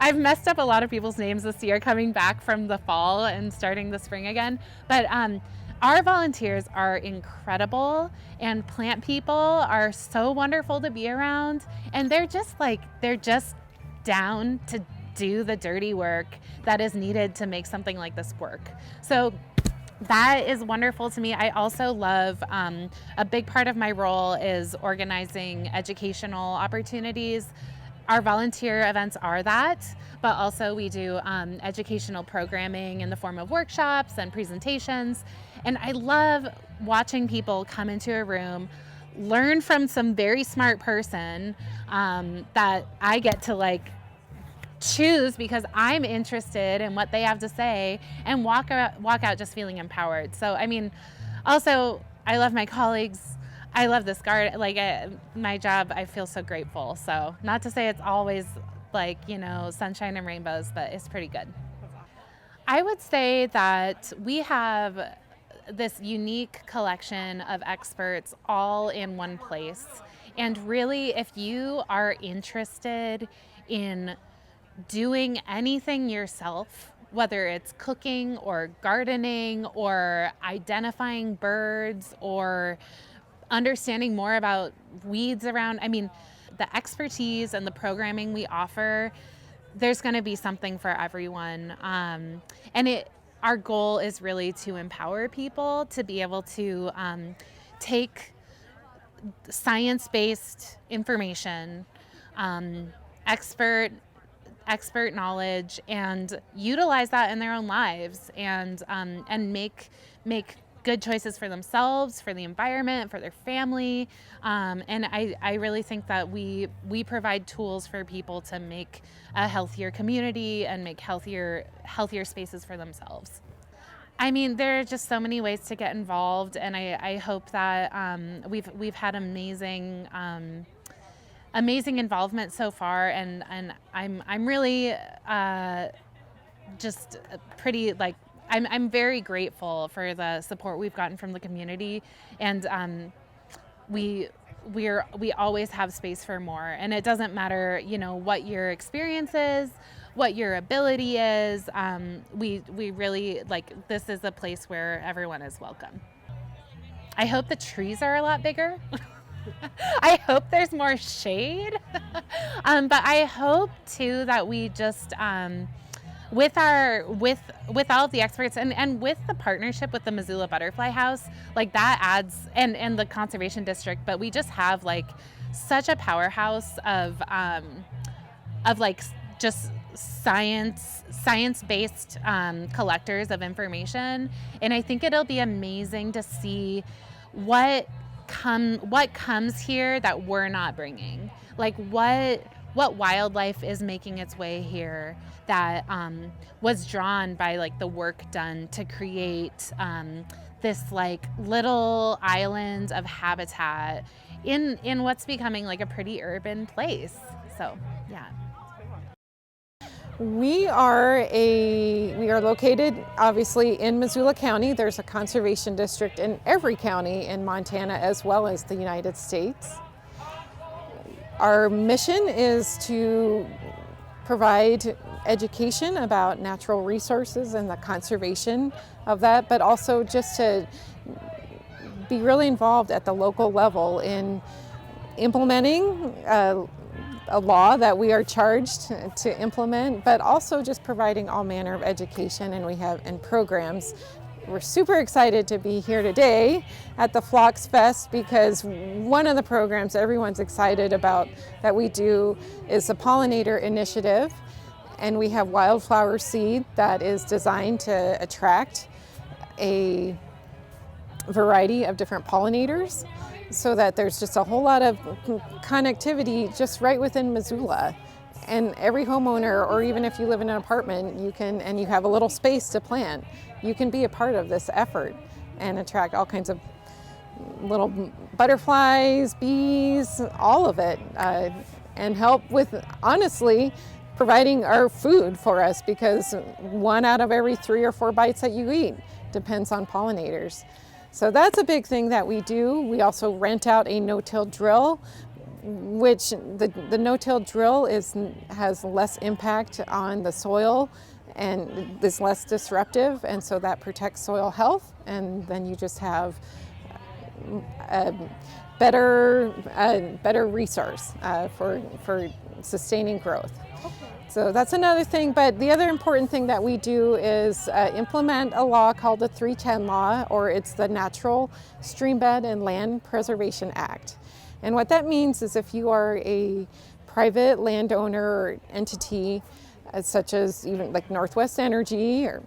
I've messed up a lot of people's names this year coming back from the fall and starting the spring again. But our volunteers are incredible, and plant people are so wonderful to be around, and they're just down to do the dirty work that is needed to make something like this work. So that is wonderful to me. I also love, a big part of my role is organizing educational opportunities. Our volunteer events are that, but also we do educational programming in the form of workshops and presentations. And I love watching people come into a room, learn from some very smart person that I get to choose because I'm interested in what they have to say, and walk out just feeling empowered. So, I mean, also, I love my colleagues. I love this garden. My job, I feel so grateful. So, not to say it's always sunshine and rainbows, but it's pretty good. I would say that we have this unique collection of experts all in one place. And really, if you are interested in doing anything yourself, whether it's cooking or gardening or identifying birds or understanding more about weeds around, the expertise and the programming we offer, there's going to be something for everyone. Our goal is really to empower people to be able to take science-based information, expert knowledge, and utilize that in their own lives, and make good choices for themselves, for the environment, for their family. And I really think that we provide tools for people to make a healthier community and make healthier spaces for themselves. There are just so many ways to get involved, and I hope that we've had amazing involvement so far, and I'm really just pretty I'm very grateful for the support we've gotten from the community, and we always have space for more, and it doesn't matter, you know, what your experience is, what your ability is. We really, like, this is a place where everyone is welcome. I hope the trees are a lot bigger. I hope there's more shade, but I hope too that we just with all of the experts and with the partnership with the Missoula Butterfly House, like that adds, and the conservation district, but we just have like such a powerhouse of like just science-based collectors of information, and I think it'll be amazing to see what comes here that we're not bringing, like what wildlife is making its way here that was drawn by like the work done to create this like little island of habitat in what's becoming like a pretty urban place. So yeah. We are located obviously in Missoula County. There's a conservation district in every county in Montana as well as the United States. Our mission is to provide education about natural resources and the conservation of that, but also just to be really involved at the local level in implementing a law that we are charged to implement, but also just providing all manner of education, and programs. We're super excited to be here today at the Phlox Fest because one of the programs everyone's excited about that we do is the pollinator initiative, and we have wildflower seed that is designed to attract a variety of different pollinators, so that there's just a whole lot of connectivity just right within Missoula. And every homeowner, or even if you live in an apartment, you can, and you have a little space to plant, you can be a part of this effort and attract all kinds of little butterflies, bees, all of it, and help with, honestly, providing our food for us, because 1 out of every 3 or 4 bites that you eat depends on pollinators. So that's a big thing that we do. We also rent out a no-till drill, which the no-till drill has less impact on the soil and is less disruptive, and so that protects soil health, and then you just have a better resource for sustaining growth. So that's another thing, but the other important thing that we do is implement a law called the 310 Law, or it's the Natural Streambed and Land Preservation Act. And what that means is if you are a private landowner or entity, such as even like Northwest Energy, or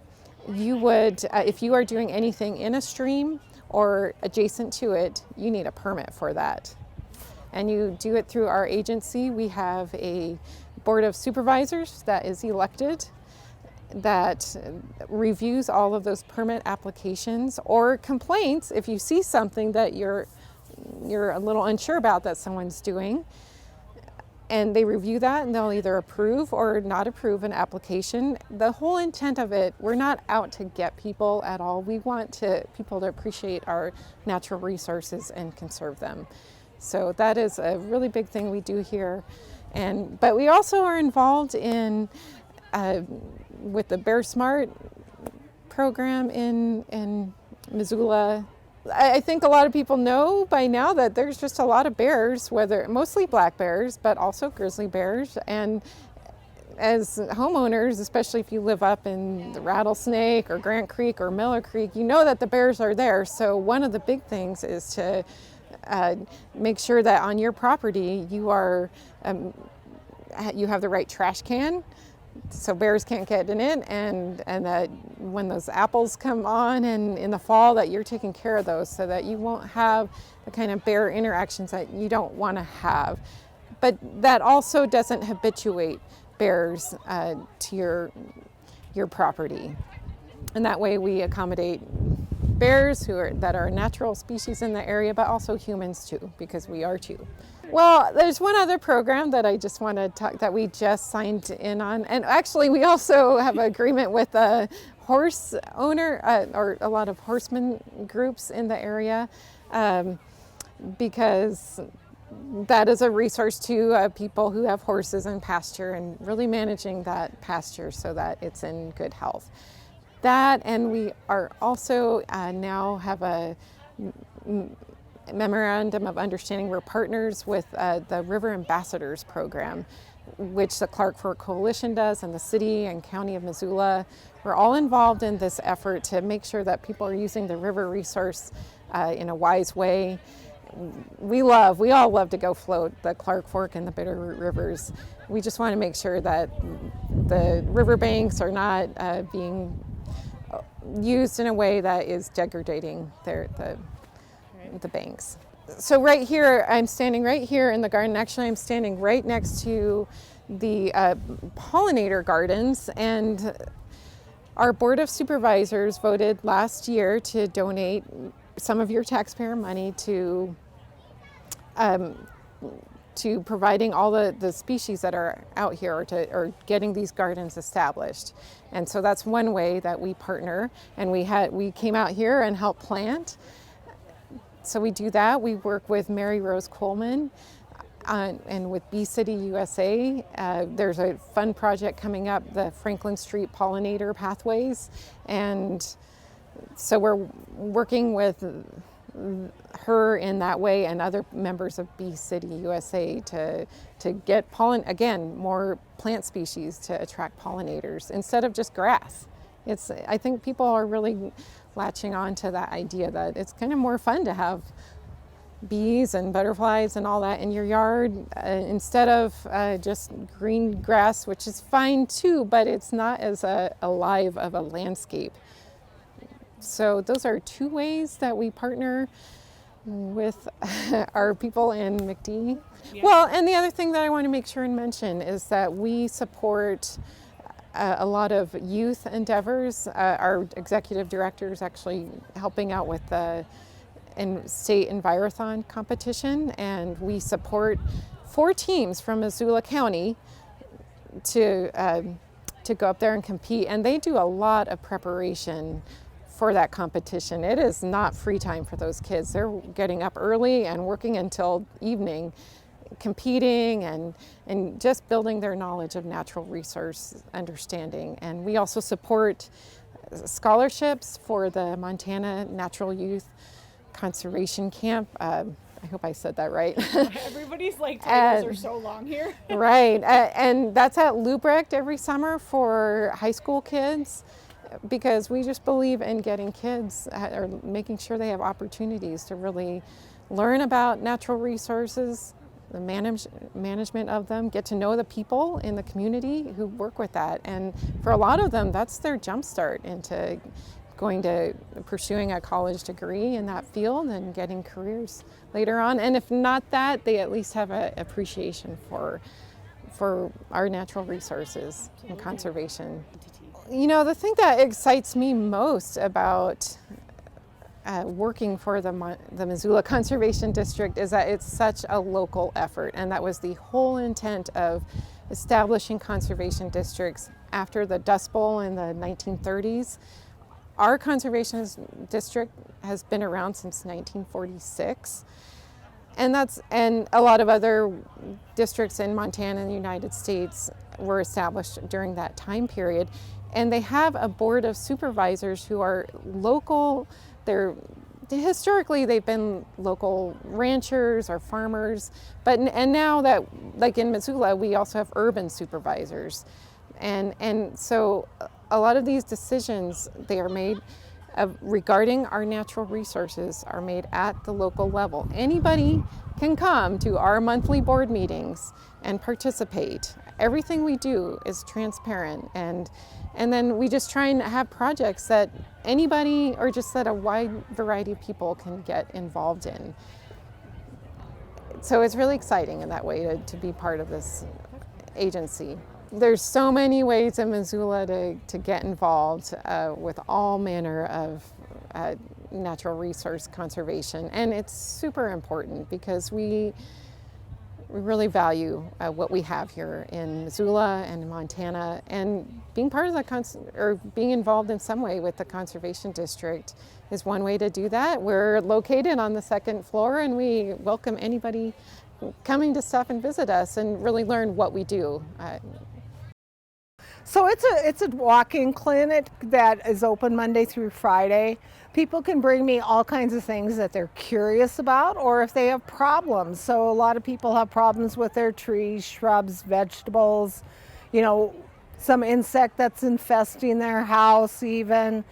you would, if you are doing anything in a stream or adjacent to it, you need a permit for that. And you do it through our agency. We have a board of supervisors that is elected that reviews all of those permit applications or complaints. If you see something that you're a little unsure about that someone's doing, and they review that and they'll either approve or not approve an application. The whole intent of it, we're not out to get people at all. We want people to appreciate our natural resources and conserve them. So that is a really big thing we do here. But we also are involved in with the Bear Smart program in Missoula. I think a lot of people know by now that there's just a lot of bears, mostly black bears, but also grizzly bears. And as homeowners, especially if you live up in the Rattlesnake or Grant Creek or Miller Creek, you know that the bears are there. So one of the big things is to make sure that on your property you have the right trash can, so bears can't get in it, and that when those apples come on and in the fall, that you're taking care of those so that you won't have the kind of bear interactions that you don't want to have. But that also doesn't habituate bears to your property. And that way we accommodate bears that are a natural species in the area, but also humans too, because we are too. Well, there's one other program that I just want to talk that we just signed in on, and actually we also have an agreement with the horse owner or a lot of horseman groups in the area, because that is a resource to people who have horses and pasture, and really managing that pasture so that it's in good health. That, and we are also now have a memorandum of understanding. We're partners with the River Ambassadors program, which the Clark Fork Coalition does, and the city and county of Missoula. We're all involved in this effort to make sure that people are using the river resource in a wise way. We all love to go float the Clark Fork and the Bitterroot rivers. We just want to make sure that the riverbanks are not being used in a way that is degrading the banks. So right here, I'm standing right here in the garden. Actually, I'm standing right next to the pollinator gardens, and our Board of Supervisors voted last year to donate some of your taxpayer money to providing all the species that are out here, or getting these gardens established. And so that's one way that we partner, and we came out here and helped plant. So we do that. We work with Mary Rose Coleman and with Bee City USA. There's a fun project coming up, the Franklin Street Pollinator Pathways. And so we're working with her in that way, and other members of Bee City USA to get more plant species to attract pollinators instead of just grass. I think people are really latching on to that idea that it's kind of more fun to have bees and butterflies and all that in your yard instead of just green grass, which is fine too, but it's not as alive of a landscape. So those are two ways that we partner with our people in McD. Yeah. Well, and the other thing that I want to make sure and mention is that we support a lot of youth endeavors. Our executive director is actually helping out with the state Envirothon competition, and we support 4 teams from Missoula County to go up there and compete, and they do a lot of preparation for that competition. It is not free time for those kids. They're getting up early and working until evening, competing and just building their knowledge of natural resource understanding. And we also support scholarships for the Montana Natural Youth Conservation Camp. I hope I said that right. Everybody's like, titles are so long here. Right, and that's at Lubrecht every summer for high school kids, because we just believe in getting kids, or making sure they have opportunities to really learn about natural resources, the management of them, get to know the people in the community who work with that. And for a lot of them, that's their jumpstart into pursuing a college degree in that field and getting careers later on. And if not that, they at least have an appreciation for our natural resources and conservation. You know, the thing that excites me most about working for the Missoula Conservation District is that it's such a local effort, and that was the whole intent of establishing conservation districts after the Dust Bowl in the 1930s. Our conservation district has been around since 1946. And a lot of other districts in Montana and the United States were established during that time period. And they have a board of supervisors who are local. Historically, they've been local ranchers or farmers, and now that, like in Missoula, we also have urban supervisors. And so a lot of these decisions, they are made regarding our natural resources, are made at the local level. Anybody can come to our monthly board meetings and participate. Everything we do is transparent, and then we just try and have projects that anybody, or just that a wide variety of people can get involved in. So it's really exciting in that way to be part of this agency. There's so many ways in Missoula to get involved with all manner of natural resource conservation, and it's super important because we We really value what we have here in Missoula and in Montana, and being part of the being involved in some way with the Conservation District is one way to do that. We're located on the second floor, and we welcome anybody coming to stop and visit us and really learn what we do. So it's a walk-in clinic that is open Monday through Friday. People can bring me all kinds of things that they're curious about, or if they have problems. So a lot of people have problems with their trees, shrubs, vegetables, some insect that's infesting their house even,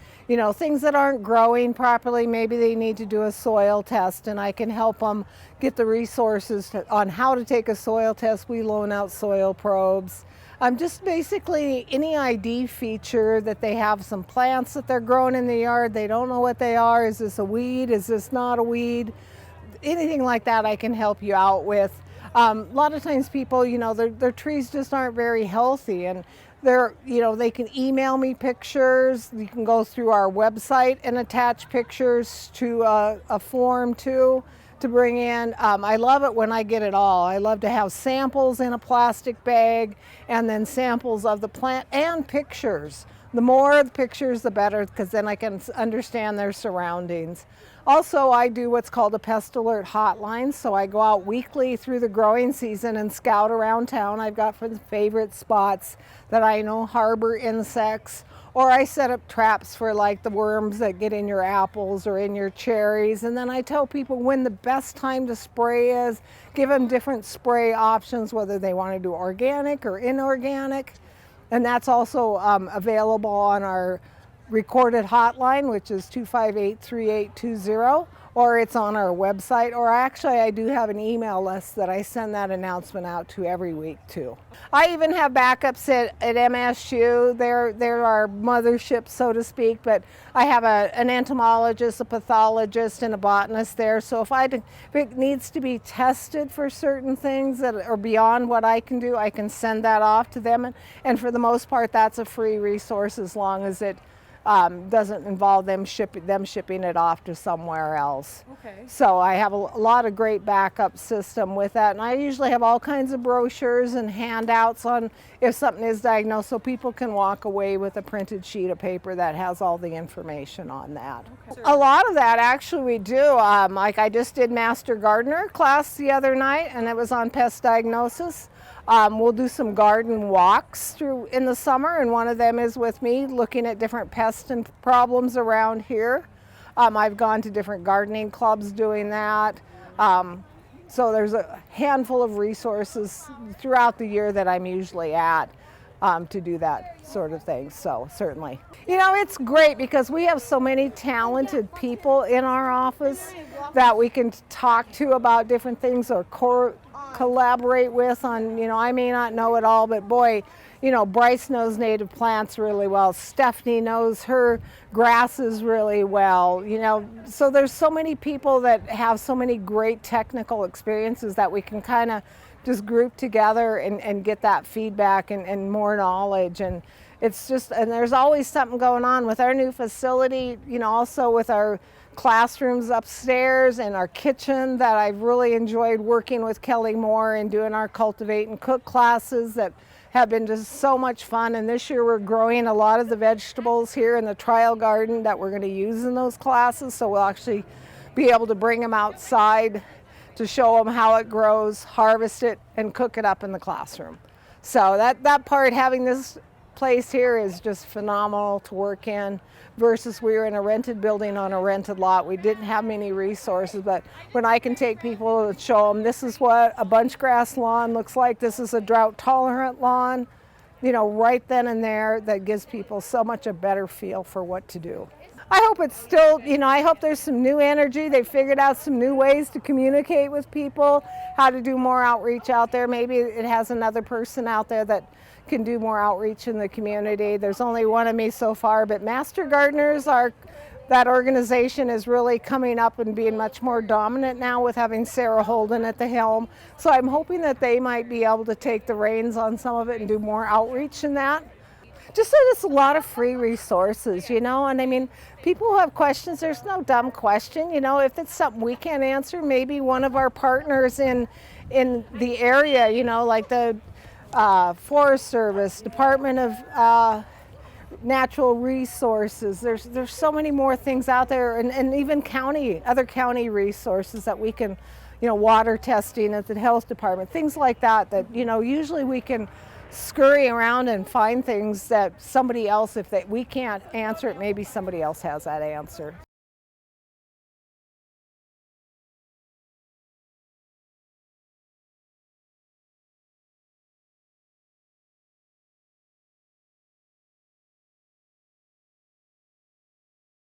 things that aren't growing properly. Maybe they need to do a soil test, and I can help them get the resources on how to take a soil test. We loan out soil probes. Just basically any ID feature that they have, some plants that they're growing in the yard, they don't know what they are. Is this a weed? Is this not a weed? Anything like that I can help you out with. A lot of times people, their trees just aren't very healthy, and they can email me pictures. You can go through our website and attach pictures to a form too, to bring in. I love it when I get it all. I love to have samples in a plastic bag, and then samples of the plant and pictures. The more the pictures, the better, because then I can understand their surroundings. Also, I do what's called a pest alert hotline, so I go out weekly through the growing season and scout around town. I've got favorite spots that I know harbor insects, or I set up traps for like the worms that get in your apples or in your cherries. And then I tell people when the best time to spray is, give them different spray options, whether they want to do organic or inorganic. And that's also available on our recorded hotline, which is 258-3820, or it's on our website, or actually I do have an email list that I send that announcement out to every week too. I even have backups at MSU. They're our mothership, so to speak, but I have an entomologist, a pathologist, and a botanist there. So if it needs to be tested for certain things that are beyond what I can do, I can send that off to them. And for the most part, that's a free resource as long as it doesn't involve them shipping it off to somewhere else. Okay. So I have a lot of great backup system with that, and I usually have all kinds of brochures and handouts on if something is diagnosed, so people can walk away with a printed sheet of paper that has all the information on that. Okay. A lot of that actually we do. Like I just did Master Gardener class the other night, and it was on pest diagnosis. We'll do some garden walks through in the summer, and one of them is with me looking at different pests and problems around here. I've gone to different gardening clubs doing that. So there's a handful of resources throughout the year that I'm usually at to do that sort of thing. So certainly. It's great because we have so many talented people in our office that we can talk to about different things or collaborate with on, I may not know it all, but boy, Bryce knows native plants really well. Stephanie knows her grasses really well, so there's so many people that have so many great technical experiences that we can kind of just group together and get that feedback and more knowledge. And it's just, and there's always something going on with our new facility, also with our classrooms upstairs and our kitchen that I've really enjoyed working with Kelly Moore and doing our cultivate and cook classes that have been just so much fun. And this year we're growing a lot of the vegetables here in the trial garden that we're going to use in those classes, so we'll actually be able to bring them outside to show them how it grows, harvest it, and cook it up in the classroom. So that part, having this place here is just phenomenal to work in, versus we were in a rented building on a rented lot. We didn't have many resources, but when I can take people and show them this is what a bunch grass lawn looks like, this is a drought tolerant lawn, right then and there, that gives people so much a better feel for what to do. I hope it's still, I hope there's some new energy. They've figured out some new ways to communicate with people, how to do more outreach out there. Maybe it has another person out there that can do more outreach in the community. There's only one of me so far, but Master Gardeners that organization is really coming up and being much more dominant now with having Sarah Holden at the helm. So I'm hoping that they might be able to take the reins on some of it and do more outreach in that. Just that it's a lot of free resources, you know, and I mean, people who have questions, there's no dumb question, you know, if it's something we can't answer, maybe one of our partners in the area, you know, like the Forest Service, Department of Natural Resources, there's so many more things out there, and even other county resources that we can, you know, water testing at the health department, things like that, you know, usually we can scurry around and find things that somebody else, if we can't answer it, maybe somebody else has that answer.